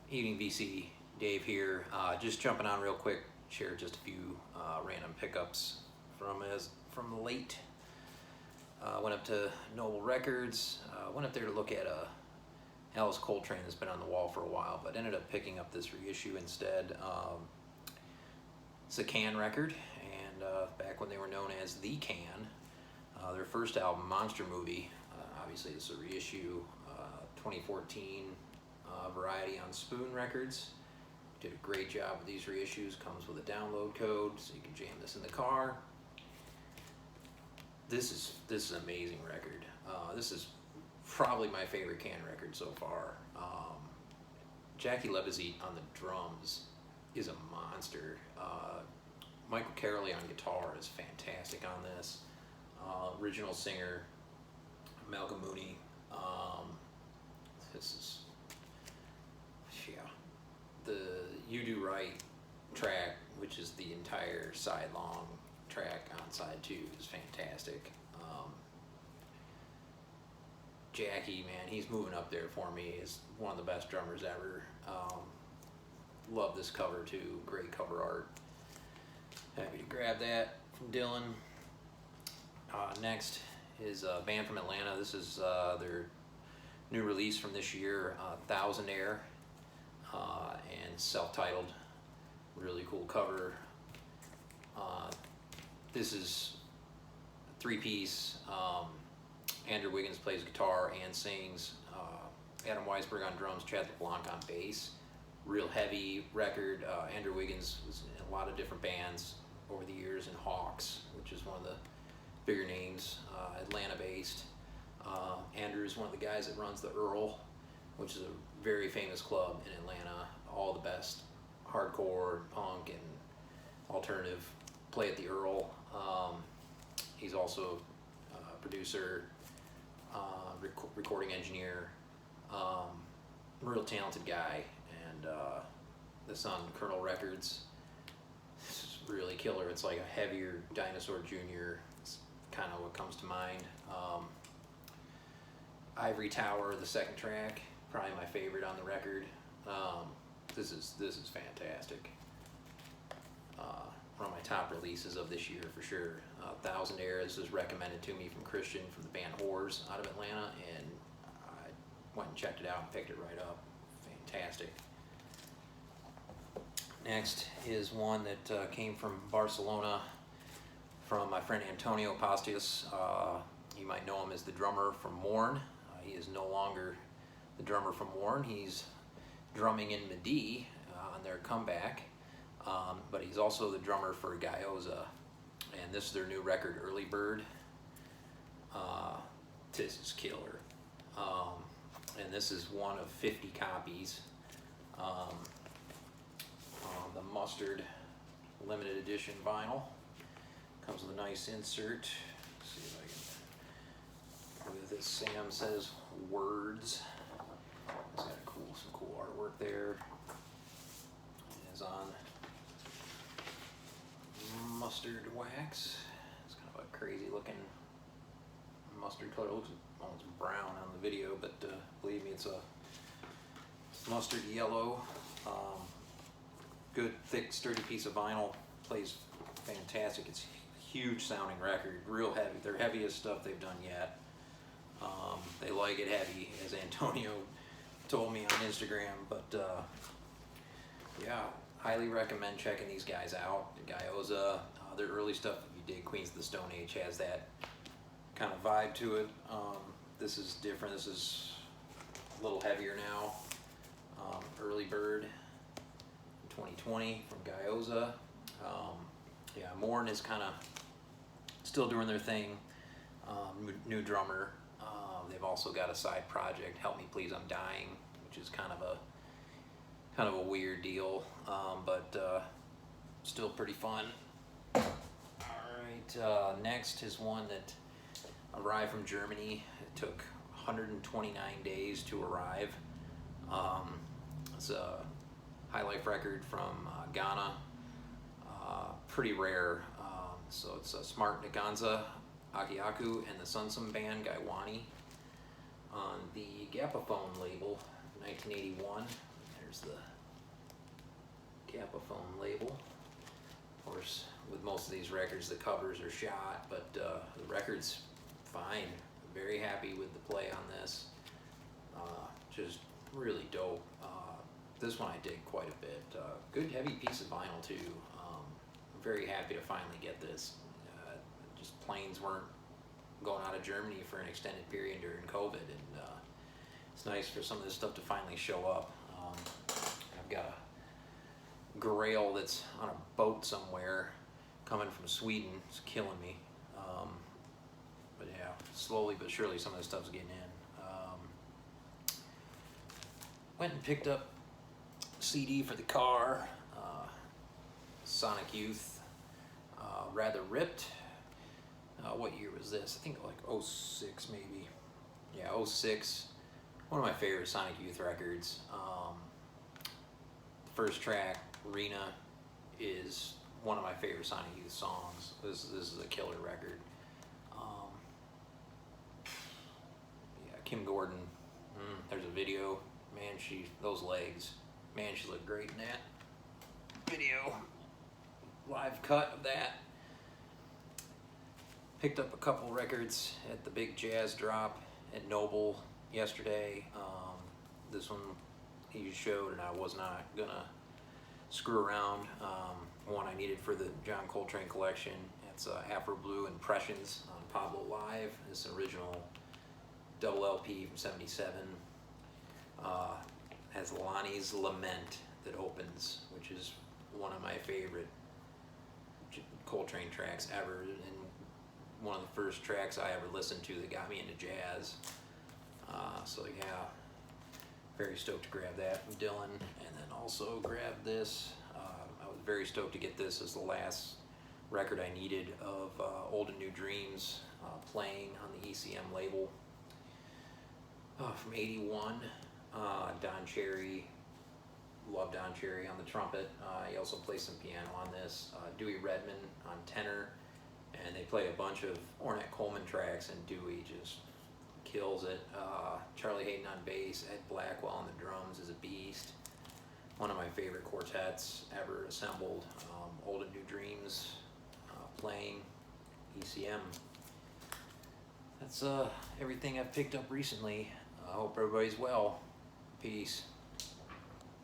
Evening VC, Dave here. Just jumping on real quick, share just a few random pickups from late. Went up to Noble Records, went up there to look at a Alice Coltrane that's been on the wall for a while, but ended up picking up this reissue instead. It's a Can record, and back when they were known as The Can, their first album, Monster Movie, obviously it's a reissue, 2014 variety on Spoon Records. Did a great job with these reissues. Comes with a download code, so you can jam this in the car. This is an amazing record. This is probably my favorite Can record so far. Jackie Lebizit on the drums is a monster. Michael Carrolley on guitar is fantastic on this. Original singer Malcolm Mooney. This is, yeah, the You Do Right track, which is the entire sidelong track on side 2, is fantastic. Jackie, man, he's moving up there for me. He's one of the best drummers ever. Love this cover too, great cover art. Happy to grab that from Dylan. Next is a band from Atlanta. This is their new release from this year, Thousand Air, and self-titled. Really cool cover. This is a 3-piece. Andrew Wiggins plays guitar and sings. Adam Weisberg on drums, Chad LeBlanc on bass. Real heavy record. Andrew Wiggins was in a lot of different bands over the years, in Hawks, which is one of the bigger names, Atlanta-based. Andrew is one of the guys that runs the Earl, which is a very famous club in Atlanta. All the best hardcore, punk, and alternative play at the Earl. He's also a producer, recording engineer, real talented guy, and this on Colonel Records. This is really killer. It's like a heavier Dinosaur Jr. It's kind of what comes to mind. Ivory Tower, the second track, probably my favorite on the record. This is fantastic. One of my top releases of this year for sure. Thousand Air, this was recommended to me from Christian from the band Whores out of Atlanta, and I went and checked it out and picked it right up. Fantastic. Next is one that came from Barcelona from my friend Antonio Pastius. You might know him as the drummer from Mourn. He is no longer the drummer from Mourn. He's drumming in Medi on their comeback, but he's also the drummer for Gyoza, and this is their new record, Early Bird. This is killer, and this is one of 50 copies. The Mustard limited edition vinyl. Comes with a nice insert. Let's see if I can. With this, Sam says words. It's got some cool artwork there. It is on mustard wax. It's kind of a crazy looking mustard color. It looks almost brown on the video, but believe me, it's a mustard yellow. Good, thick, sturdy piece of vinyl. Plays fantastic. It's a huge sounding record, real heavy. Their heaviest stuff they've done yet. They like it heavy, as Antonio told me on Instagram, but yeah, highly recommend checking these guys out. Gyoza, their early stuff, if you dig Queens of the Stone Age, has that kind of vibe to it. This is different. This is a little heavier now. Early Bird 2020 from Gyoza. Yeah, Mourn is kind of still doing their thing. New drummer. They've also got a side project, Help Me Please I'm Dying, which is kind of a weird deal, but still pretty fun. Alright, next is one that arrived from Germany. It took 129 days to arrive. It's a High Life record from Ghana. Pretty rare. So it's Smart Nganza, Akiaku, and the Sunsum band, Gaiwani, on the Gapaphone label, 1981. There's There's the Capaphone label. Of course, with most of these records, the covers are shot, but the record's fine. Very happy with the play on this. Just really dope. This one I dig quite a bit. Good heavy piece of vinyl too. I'm very happy to finally get this. Just planes weren't going out of Germany for an extended period during COVID, and it's nice for some of this stuff to finally show up. I've got a Grail that's on a boat somewhere coming from Sweden. It's killing me. But yeah, slowly but surely some of this stuff's getting in. Went and picked up a CD for the car, Sonic Youth, Rather Ripped. What year was this? I think like 06 maybe. Yeah, 06. One of my favorite Sonic Youth records. First track, Rena, is one of my favorite Sonic Youth songs. This is a killer record. Yeah, Kim Gordon. There's a video. Man, those legs. Man, she looked great in that video. Live cut of that. Picked up a couple records at the big jazz drop at Noble yesterday. This one he showed, and I was not gonna screw around. One I needed for the John Coltrane collection. It's Afro Blue Impressions on Pablo Live. This original double LP from '77. Has Lonnie's Lament that opens, which is one of my favorite Coltrane tracks ever, and one of the first tracks I ever listened to that got me into jazz. So yeah, very stoked to grab that from Dylan, and then also grab this. I was very stoked to get this as the last record I needed of Old and New Dreams playing on the ECM label from '81. Don Cherry, love Don Cherry on the trumpet. He also plays some piano on this. Dewey Redman on tenor, and they play a bunch of Ornette Coleman tracks, and Dewey just kills it. Charlie Hayden on bass, Ed Blackwell on the drums is a beast. One of my favorite quartets ever assembled. Old and New Dreams playing ECM. That's everything I've picked up recently. I hope everybody's well. Peace.